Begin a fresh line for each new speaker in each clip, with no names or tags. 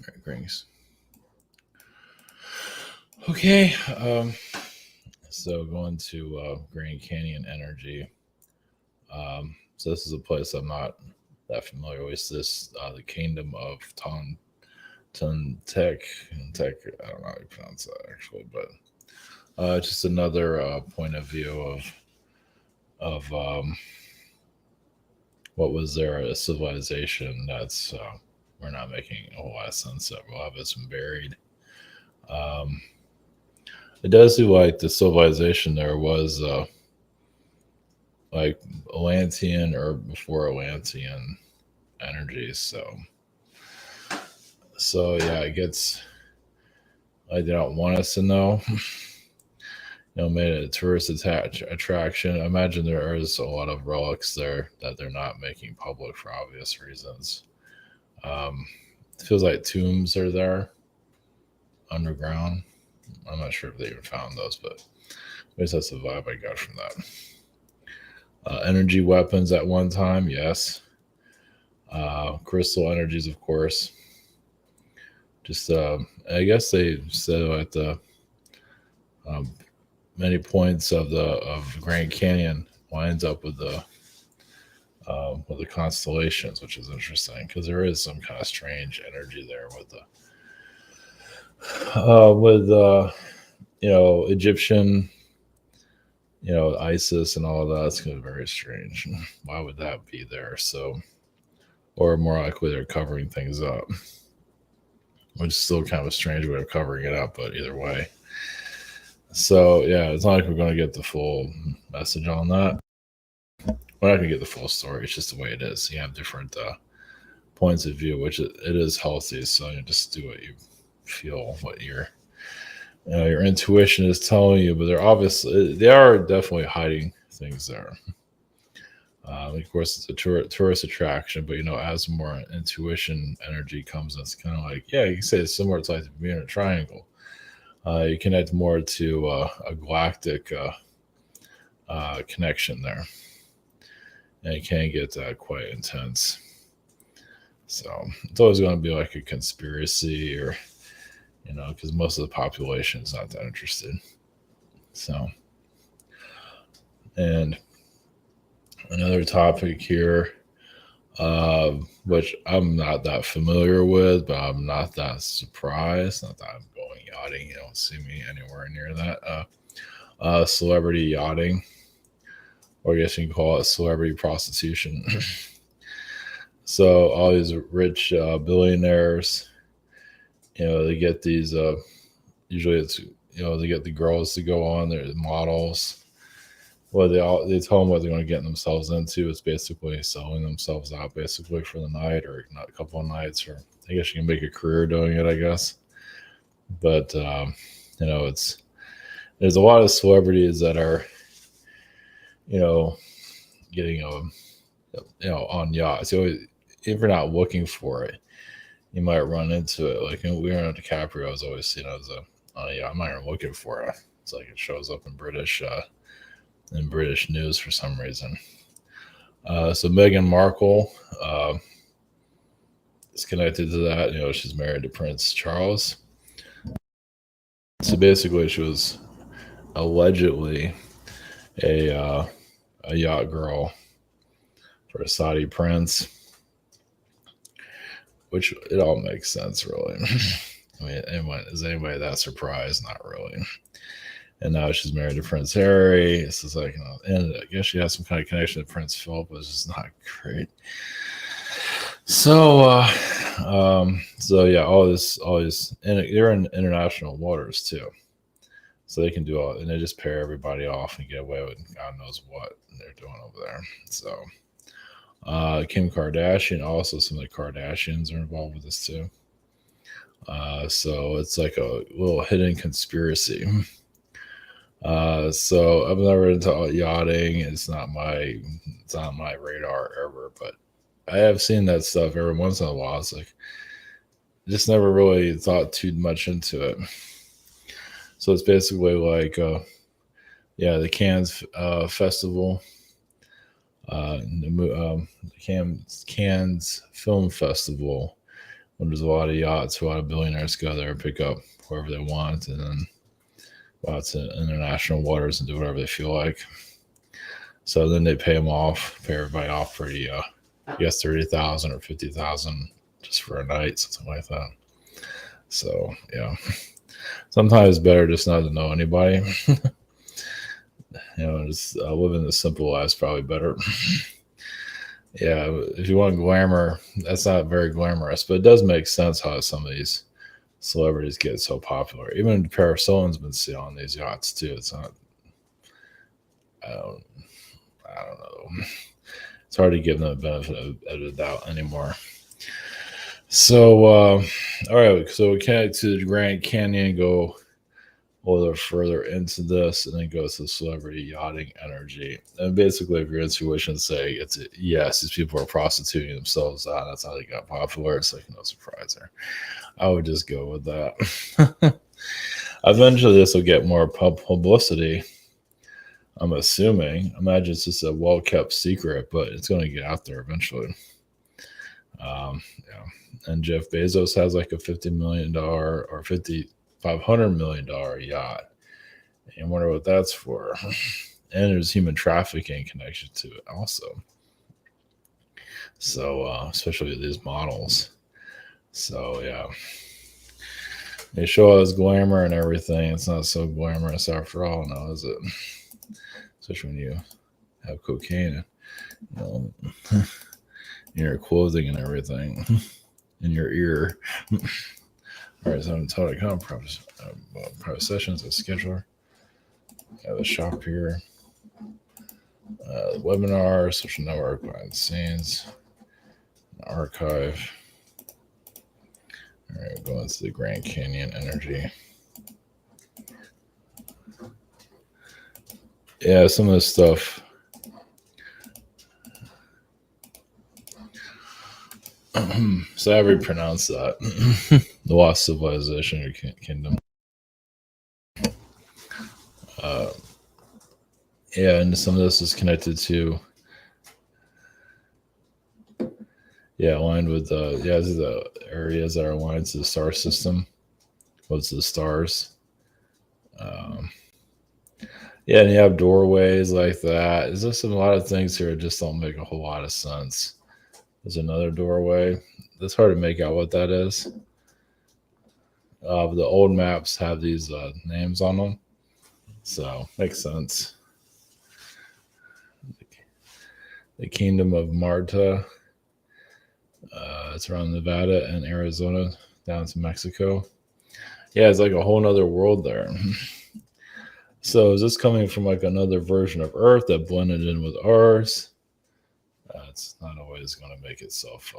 right, greetings. Okay, so going to Grand Canyon Energy. So this is a place I'm not that familiar with. This the Kingdom of Tontonteac. Tech, I don't know how you pronounce that actually, but just another point of view of what was there a civilization that's we're not making a whole lot of sense of. A lot of it's been buried. Um, it does seem like the civilization there was like Atlantean or before Atlantean energies. So yeah, it gets like they don't want us to know. Made it a tourist attraction. I imagine there is a lot of relics there that they're not making public for obvious reasons. Um, it feels like tombs are there underground. I'm not sure if they even found those, but at least that's the vibe I got from that. Energy weapons at one time, yes. Crystal energies, of course. Just, I guess they said at the um, many points of the Grand Canyon lines up with the constellations, which is interesting because there is some kind of strange energy there with Egyptian, ISIS and all of that. It's going to be very strange. Why would that be there? So, or more likely they're covering things up, which is still kind of a strange way of covering it up, but either way. So yeah, it's not like we're going to get the full message on that. We're not going to get the full story. It's just the way it is. You have different points of view, which it is healthy. So you just do what you feel, what your intuition is telling you. But they are definitely hiding things there. Of course, it's a tourist attraction, but as more intuition energy comes, it's kind of like, yeah, you can say it's similar to like being in a triangle. You connect more to a galactic connection there, and it can get quite intense. So it's always going to be like a conspiracy, or because most of the population is not that interested. So, and another topic here, which I'm not that familiar with, but I'm not that surprised. Not that I'm going yachting. You don't see me anywhere near that. Celebrity yachting, or I guess you can call it celebrity prostitution. So all these rich billionaires, they get these. Usually, it's they get the girls to go on. They're models. Well, they tell them what they're going to get themselves into. It's basically selling themselves out, basically for the night or not a couple of nights, or I guess you can make a career doing it. I guess, but it's there's a lot of celebrities that are getting on yachts. If you're not looking for it, you might run into it. Like Leonardo DiCaprio is always seen as I'm not even looking for it. It's like it shows up in British news for some reason. So Meghan Markle is connected to that. She's married to Prince Charles. So basically, she was allegedly a yacht girl for a Saudi prince, which it all makes sense, really. I mean, is anybody that surprised? Not really. And now she's married to Prince Harry. It's just like, and I guess she has some kind of connection to Prince Philip, but it's just not great. So, so yeah, all this, and they're in international waters too, so they can do all, and they just pair everybody off and get away with God knows what they're doing over there. So, Kim Kardashian, also some of the Kardashians are involved with this too. So it's like a little hidden conspiracy. So I've never into yachting. It's not my radar ever, but I have seen that stuff every once in a while. It's like just never really thought too much into it. So it's basically like the Cannes festival, the Cannes Film Festival, when there's a lot of yachts, a lot of billionaires go there and pick up whoever they want, and then go out to international waters and do whatever they feel like. So then they pay them off, pay everybody off pretty, I guess 30,000 or 50,000 just for a night, something like that. So yeah, sometimes it's better just not to know anybody. Just living the simple life is probably better. Yeah, if you want glamour, that's not very glamorous, but it does make sense how some of these celebrities get so popular. Even Paris Hilton's been seen on these yachts too. It's not. I don't. I don't know. It's hard to give them the benefit of the doubt anymore. So, all right. So we connect to the Grand Canyon, go a little further into this, and then go to celebrity yachting energy. And basically, if your intuition say it's yes, these people are prostituting themselves out. That's how they got popular. It's like no surprise there. I would just go with that. Eventually, this will get more publicity. I'm assuming. Imagine it's just a well-kept secret, but it's going to get out there eventually. Yeah. And Jeff Bezos has like a $50 million or $500 million yacht. And I wonder what that's for. And there's human trafficking connection to it also. So, especially with these models. So, yeah. They show all this glamour and everything. It's not so glamorous after all, now, is it? Especially when you have cocaine in your clothing and everything in your ear. All right, so I'm telling you, private sessions, a scheduler. I have a shop here. Webinar, social network, behind the scenes, archive. All right, going to the Grand Canyon energy. Yeah, some of this stuff. So I already pronounced that. The lost civilization or kingdom. Yeah, and some of this is connected to. Yeah, aligned with these are the areas that are aligned to the star system. What's the stars? Yeah, and you have doorways like that. There's just a lot of things here that just don't make a whole lot of sense. There's another doorway. It's hard to make out what that is. The old maps have these names on them, so makes sense. The Kingdom of Marta. It's around Nevada and Arizona down to Mexico. Yeah, it's like a whole nother world there. So is this coming from like another version of Earth that blended in with ours? It's not always going to make itself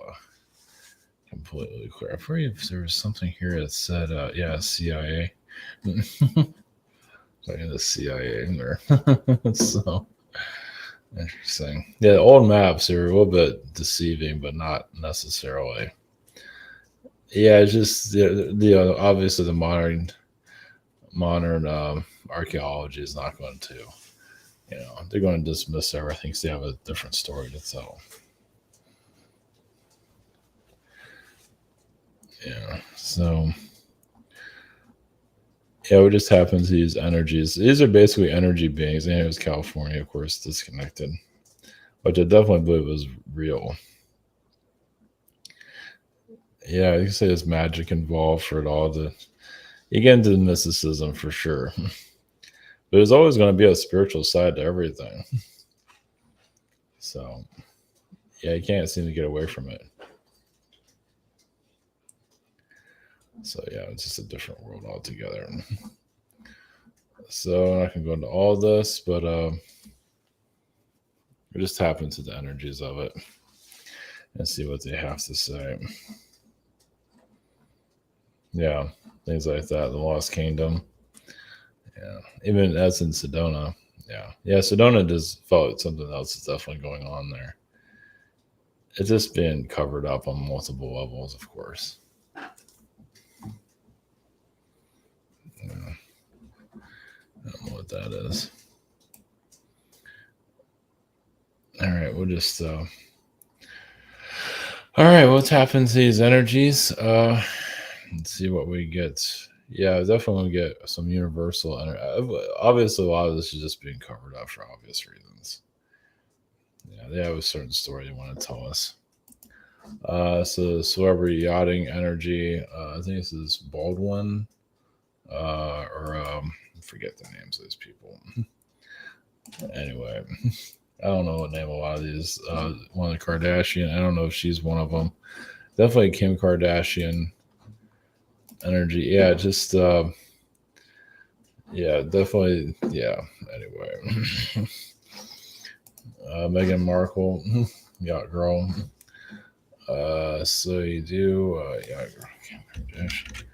completely clear. I'm afraid if there was something here that said, CIA. Like the CIA in there. So interesting. Yeah, the old maps are a little bit deceiving, but not necessarily. Yeah, it's just obviously the modern archaeology is not going to, they're going to dismiss everything because they have a different story to tell. Yeah, so yeah, we just happen to use energies. These are basically energy beings. And it was California, of course, disconnected, which I definitely believe was real. Yeah, you can say there's magic involved for it all. You get into the mysticism for sure. But there's always going to be a spiritual side to everything. So, yeah, you can't seem to get away from it. So, yeah, it's just a different world altogether. So, I can go into all this, but we just tap into the energies of it and see what they have to say. Yeah, things like that. The Lost Kingdom. Yeah, even that's in Sedona. Yeah, Sedona just felt something else is definitely going on there. It's just been covered up on multiple levels, of course. Yeah. I don't know what that is. All right, we'll just All right, what's happened to these energies? Let's see what we get. Yeah, definitely get some universal energy. Obviously, a lot of this is just being covered up for obvious reasons. Yeah, they have a certain story they want to tell us. So celebrity yachting energy. I think this is Baldwin, or I forget the names of these people. Anyway, I don't know what name a lot of these. One of the Kardashian. I don't know if she's one of them. Definitely Kim Kardashian energy. Yeah, just yeah, definitely. Yeah. Anyway, Meghan Markle, yacht girl. So you do, yacht girl, Kim Kardashian.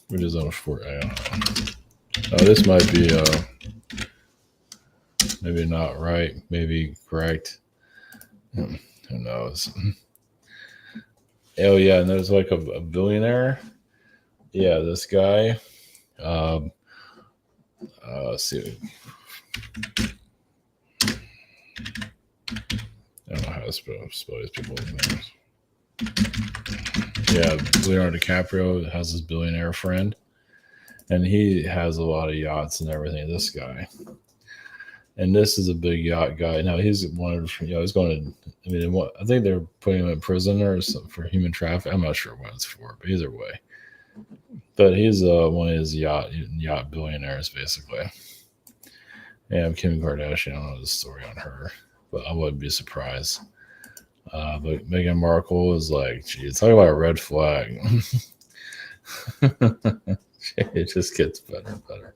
Which is on a fort. I don't know. This might be maybe not right, maybe correct. Who knows? Oh yeah, and there's like a billionaire. Yeah, this guy. Um, let's see. I don't know how to spell these people's names. Yeah, Leonardo DiCaprio has this billionaire friend, and he has a lot of yachts and everything. This guy, and this is a big yacht guy. Now he's wanted, he's going to. I mean, I think they're putting him in prison or something for human trafficking. I'm not sure what it's for, but either way, but he's one of his yacht billionaires basically. And Kim Kardashian, I don't know the story on her, but I wouldn't be surprised. But Meghan Markle is like, geez, talk about a red flag. It just gets better and better.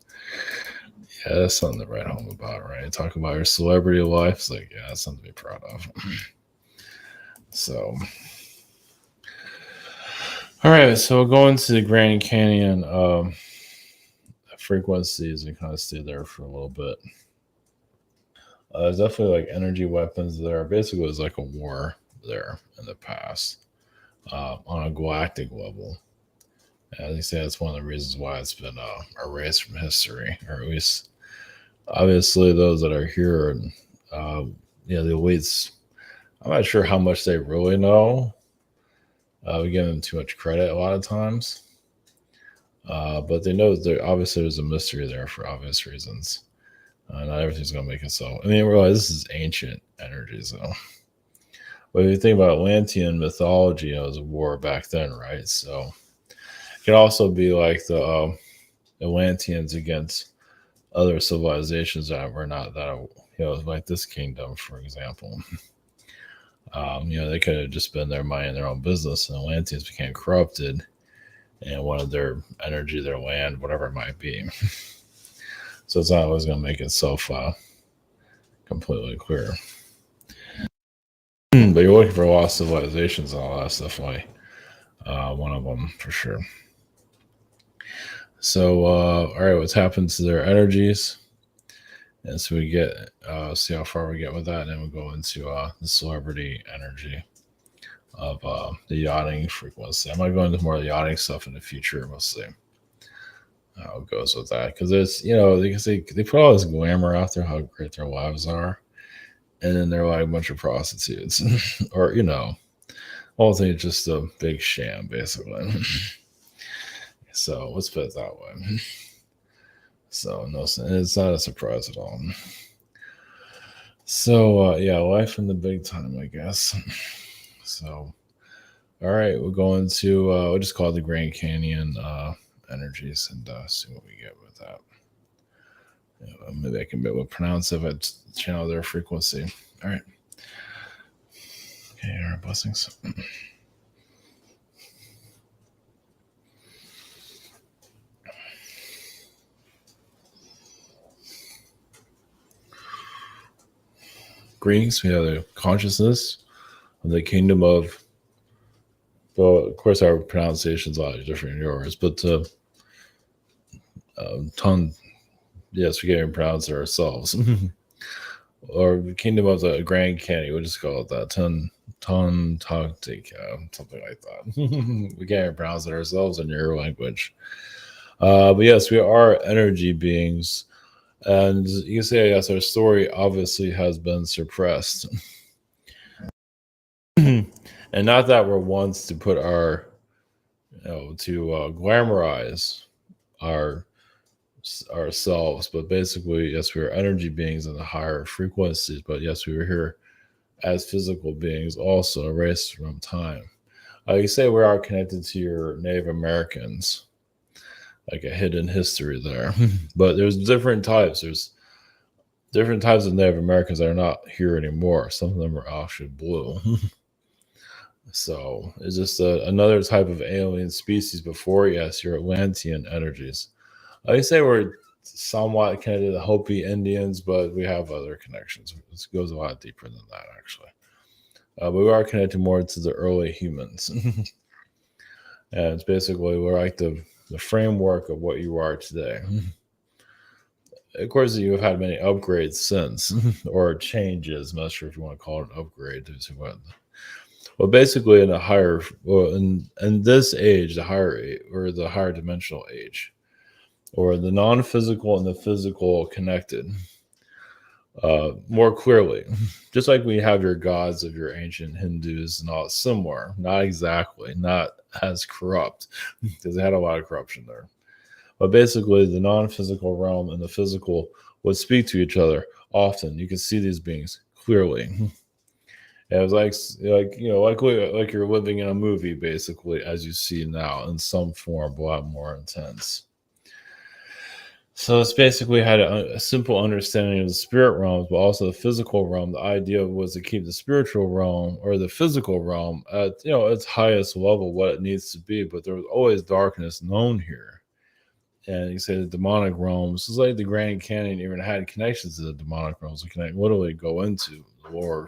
Yeah, that's something to write home about, right? Talk about your celebrity life. It's like, yeah, that's something to be proud of. So, all right, so we'll go into the Grand Canyon frequencies and kind of stay there for a little bit. There's definitely like energy weapons there. Basically, it was like a war there in the past on a galactic level. And they say that's one of the reasons why it's been erased from history, or at least obviously those that are here, the elites. I'm not sure how much they really know. We give them too much credit a lot of times, but they know that obviously there's a mystery there for obvious reasons. Not everything's going to make it so. I mean, realize this is ancient energies, though. But if you think about Atlantean mythology, it was a war back then, right? So it can also be like the Atlanteans against other civilizations that were not that, like this kingdom, for example. They could have just been there minding their own business, and Atlanteans became corrupted and wanted their energy, their land, whatever it might be. So it's not always going to make itself completely clear. But you're looking for lost civilizations and all that stuff, like one of them for sure. So, all right, what's happened to their energies? And so we get, see how far we get with that, and then we'll go into the celebrity energy of the yachting frequency. I might go into more of the yachting stuff in the future. We'll see how it goes with that, because it's they put all this glamour out there, how great their lives are, and then they're like a bunch of prostitutes, or all things just a big sham, basically. So let's put it that way. So no, it's not a surprise at all. So life in the big time, I guess. So all right, we're going to we'll just call it the Grand Canyon energies and see what we get with that. Maybe I can pronounce if I channel their frequency. All right. Okay, all right, blessings. Greetings. We have the consciousness of the kingdom of. Well, of course, our pronunciation's a lot different than yours, but yes, we can't even pronounce it ourselves. Or kingdom of the Grand Canyon, we'll just call it that. Tontonteac, something like that. We can't even pronounce it ourselves in your language. But yes, we are energy beings. And you can say, yes, our story obviously has been suppressed. And And not that we're ones to put our, to glamorize our ourselves, but basically, yes, we are energy beings in the higher frequencies, but yes, we were here as physical beings also erased from time. You say we are connected to your Native Americans, like a hidden history there. But there's different types. There's different types of Native Americans that are not here anymore. Some of them are actually blue. So it's just another type of alien species before, yes, your Atlantean energies. I say we're somewhat connected to the Hopi Indians, but we have other connections. It goes a lot deeper than that, actually. But we are connected more to the early humans. And it's basically we're like the framework of what you are today. Of course, you have had many upgrades since, or changes. I'm not sure if you want to call it an upgrade. Well, basically, in a higher, well, in this age, or the higher dimensional age, or the non-physical and the physical connected more clearly. Just like we have your gods of your ancient Hindus and all similar, not exactly, not as corrupt, because they had a lot of corruption there. But basically, the non-physical realm and the physical would speak to each other often. You can see these beings clearly. And it was like you're living in a movie, basically, as you see now in some form, a lot more intense. So it's basically had a simple understanding of the spirit realms, but also the physical realm. The idea was to keep the spiritual realm or the physical realm at its highest level, what it needs to be. But there was always darkness known here, and you say the demonic realms. It's like the Grand Canyon even had connections to the demonic realms. You can literally go into the lower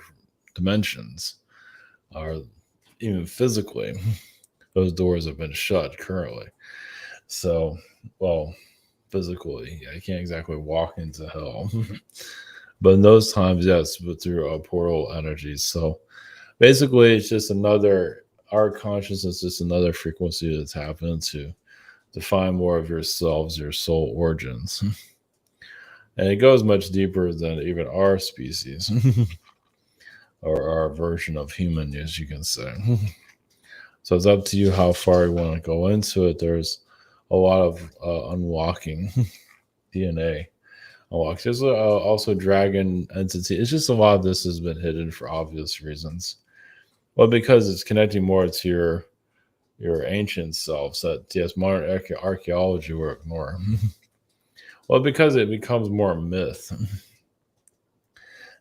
dimensions, or even physically. Those doors have been shut currently. So, well, physically. I can't exactly walk into hell. But in those times, yes, but through portal energies. So basically, it's just our consciousness is just another frequency to tap into to find more of yourselves, your soul origins. And it goes much deeper than even our species or our version of human, as you can say. So it's up to you how far you want to go into it. There's a lot of unlocking DNA. Unlocks. There's also dragon entity. It's just a lot of this has been hidden for obvious reasons. Well, because it's connecting more to your ancient selves that yes, modern archaeology will ignore. Well, because it becomes more myth.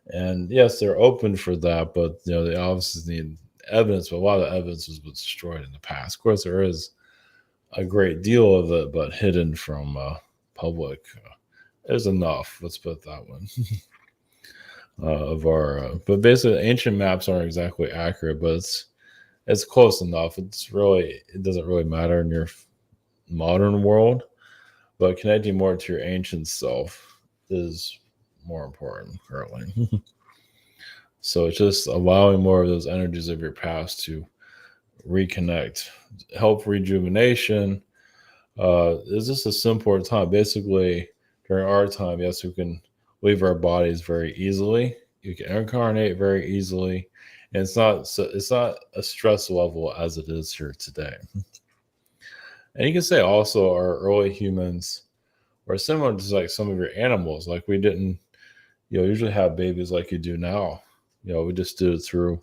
And yes, they're open for that, but they obviously need evidence. But a lot of the evidence was destroyed in the past. Of course, there is a great deal of it, but hidden from public. There's enough. Let's put that one. But basically, ancient maps aren't exactly accurate, but it's close enough. It doesn't really matter in your modern world, but connecting more to your ancient self is more important currently. So it's just allowing more of those energies of your past to reconnect, help rejuvenation. It's just a simpler time. Basically, during our time, yes, we can leave our bodies very easily. You can incarnate very easily, and it's not a stress level as it is here today. And you can say also our early humans were similar to like some of your animals. Like we didn't, usually have babies like you do now. We just did it through.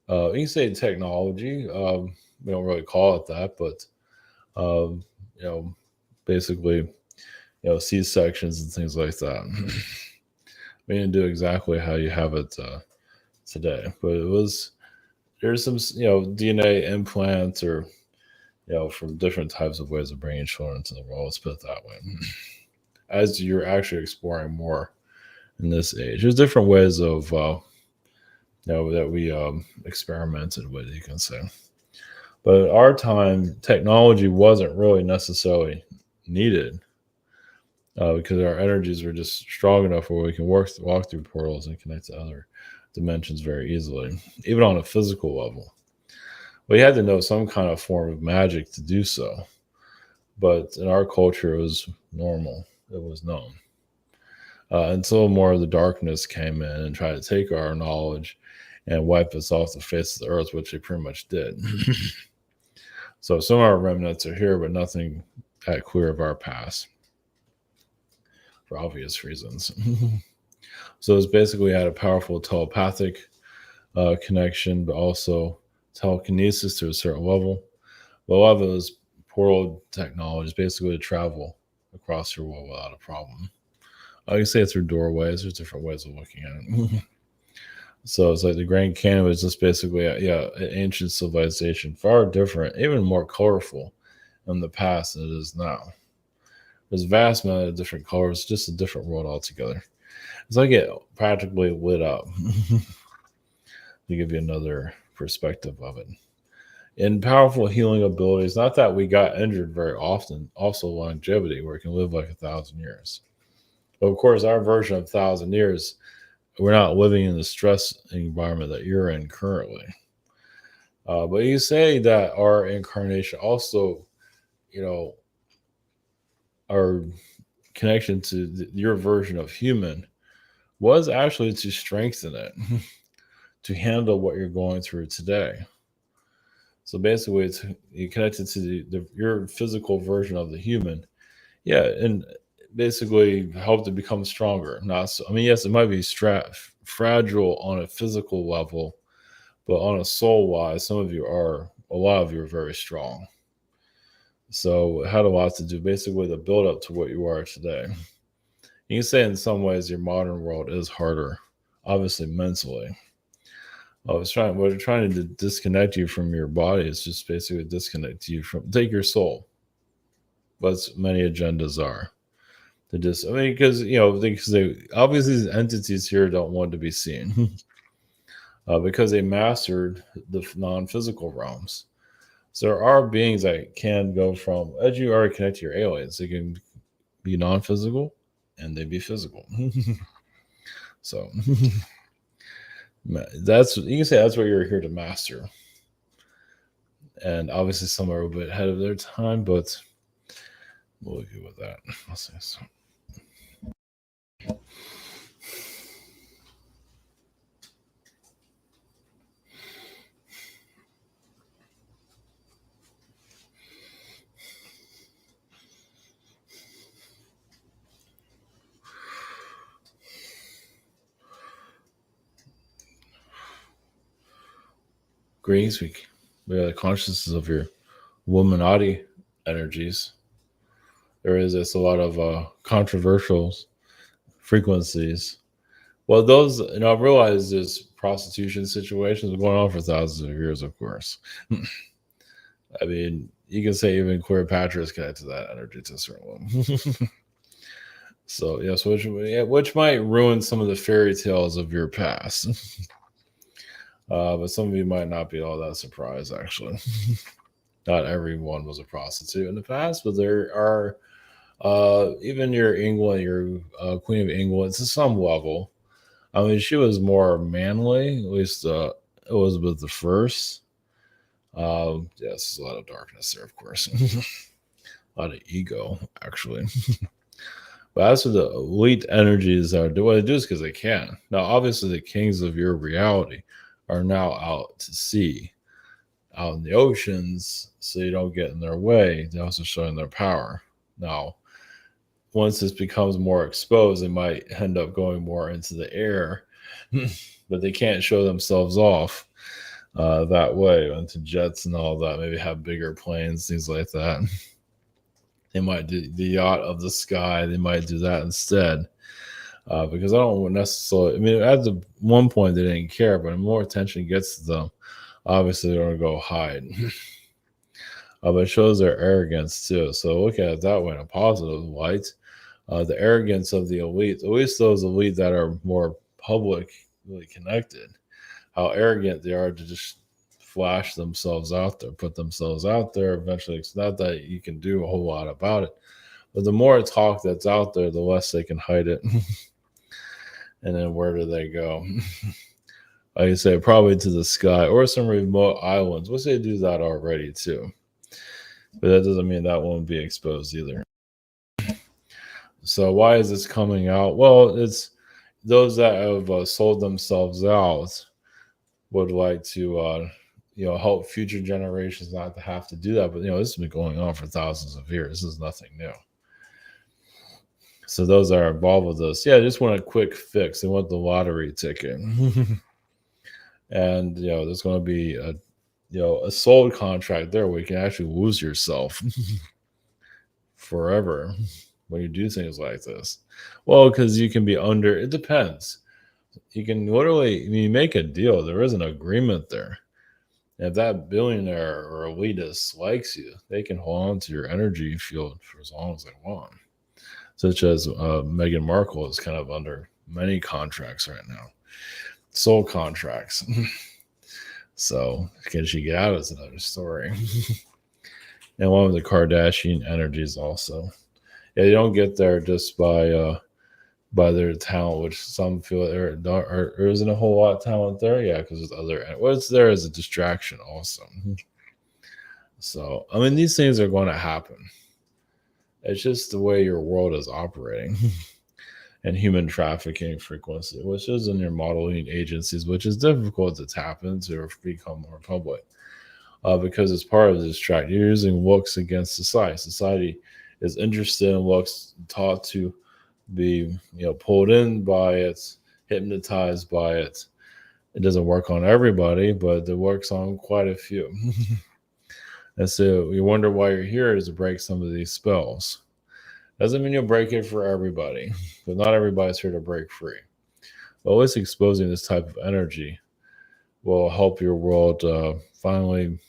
You can say technology. We don't really call it that, but um, you know, basically, C sections and things like that. We didn't do exactly how you have it today, but there's some DNA implants or from different types of ways of bringing children into the world. Let's put it that way. As you're actually exploring more in this age, there's different ways of that we experimented with, you can say. But at our time, technology wasn't really necessarily needed because our energies were just strong enough where we can walk through portals and connect to other dimensions very easily, even on a physical level. We had to know some kind of form of magic to do so. But in our culture, it was normal. It was known. Until more of the darkness came in and tried to take our knowledge and wipe us off the face of the earth, which they pretty much did. So some of our remnants are here, but nothing that clear of our past for obvious reasons. So it's basically had a powerful telepathic connection, but also telekinesis to a certain level. But a lot of it was portal technology, basically to travel across your world without a problem. I can say it through doorways. There's different ways of looking at it. So it's like the Grand Canyon was just basically, an ancient civilization, far different, even more colorful in the past than it is now. There's a vast amount of different colors, just a different world altogether. It's like it practically lit up to give you another perspective of it. And powerful healing abilities, not that we got injured very often, also longevity, where it can live like 1,000 years. But of course, our version of 1,000 years, we're not living in the stress environment that you're in currently. But you say that our incarnation also, our connection to your version of human was actually to strengthen it, to handle what you're going through today. So basically, it's you connected to your physical version of the human, and basically help to become stronger. Not, so, I mean, yes, it might be fragile on a physical level, but on a soul wise, a lot of you are very strong. So it had a lot to do basically the build up to what you are today. You can say in some ways your modern world is harder, obviously mentally. We're trying to disconnect you from your body. It's just basically disconnect you take your soul. But many agendas are. Because obviously these entities here don't want to be seen because they mastered the non-physical realms. So there are beings that can go from, as you already connect to your aliens, they can be non-physical and they be physical. So you can say that's what you're here to master. And obviously some are a bit ahead of their time, but we'll go with that. I'll say so. Greetings, we are the consciousness of your Womanati energies. There is a lot of controversial frequencies. Well, those, I realize there's prostitution situations going on for thousands of years, of course. I mean, you can say even Cleopatra is connected to that energy to a certain level. So, yes, which might ruin some of the fairy tales of your past. But some of you might not be all that surprised, actually. Not everyone was a prostitute in the past, but there are even your Queen of England to some level. I mean, she was more manly, at least Elizabeth the First. Yes, a lot of darkness there, of course. A lot of ego, actually. But as for the elite energies that do what they do is because they can. Now, obviously, the kings of your reality are now out to sea, out in the oceans, so you don't get in their way. They're also showing their power. Now, once this becomes more exposed, they might end up going more into the air, but they can't show themselves off that way into jets and all that. Maybe have bigger planes, things like that. They might do the yacht of the sky. They might do that instead. Because I don't necessarily, I mean, at the one point they didn't care, but more attention gets to them, obviously they're going to go hide. But it shows their arrogance too. So look at it that way in a positive light. The arrogance of the elite, at least those elite that are more publicly connected, how arrogant they are to just flash themselves out there, put themselves out there. Eventually, it's not that you can do a whole lot about it, but the more talk that's out there, the less they can hide it. And then where do they go? Like I say, probably to the sky or some remote islands, which they do that already too. But that doesn't mean that won't be exposed either. So why is this coming out? Well, it's those that have sold themselves out would like to help future generations not to have to do that. But this has been going on for thousands of years. This is nothing new. So those that are involved with this, yeah, just want a quick fix. They want the lottery ticket. And there's going to be a soul contract there where you can actually lose yourself forever when you do things like this. Well, because you can be under, it depends. You can literally, when you make a deal, there is an agreement there. If that billionaire or elitist likes you, they can hold on to your energy field for as long as they want. Such as Meghan Markle is kind of under many contracts right now, soul contracts. So can she get out is another story. And one of the Kardashian energies also. Yeah, you don't get there just by their talent, which some feel there isn't a whole lot of talent there. Yeah, because there's other. What's there is a distraction also. So I mean, these things are going to happen. It's just the way your world is operating. And human trafficking frequency, which is in your modeling agencies, which is difficult to tap into or become more public. Because it's part of this track. You're using looks against society. Society is interested in looks, taught to be pulled in by it, hypnotized by it. It doesn't work on everybody, but it works on quite a few. And so you wonder why you're here is to break some of these spells. Doesn't mean you'll break it for everybody, but not everybody's here to break free. But always exposing this type of energy will help your world finally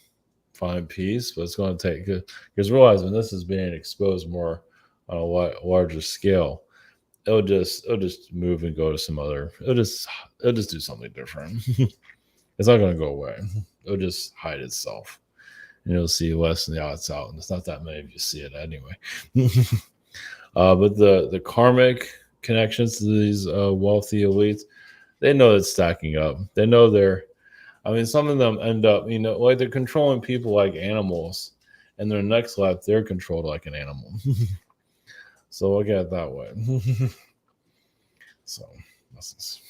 find peace. But it's going to take, because realize when this is being exposed more on a larger scale, it'll just move and go to some other. It'll just do something different. It's not going to go away. It'll just hide itself, and you'll see less in the odds out. And it's not that many of you see it anyway. But the karmic connections to these wealthy elites, they know it's stacking up. They know some of them end up, like they're controlling people like animals, and their next life, they're controlled like an animal. So look at it that way. So, this is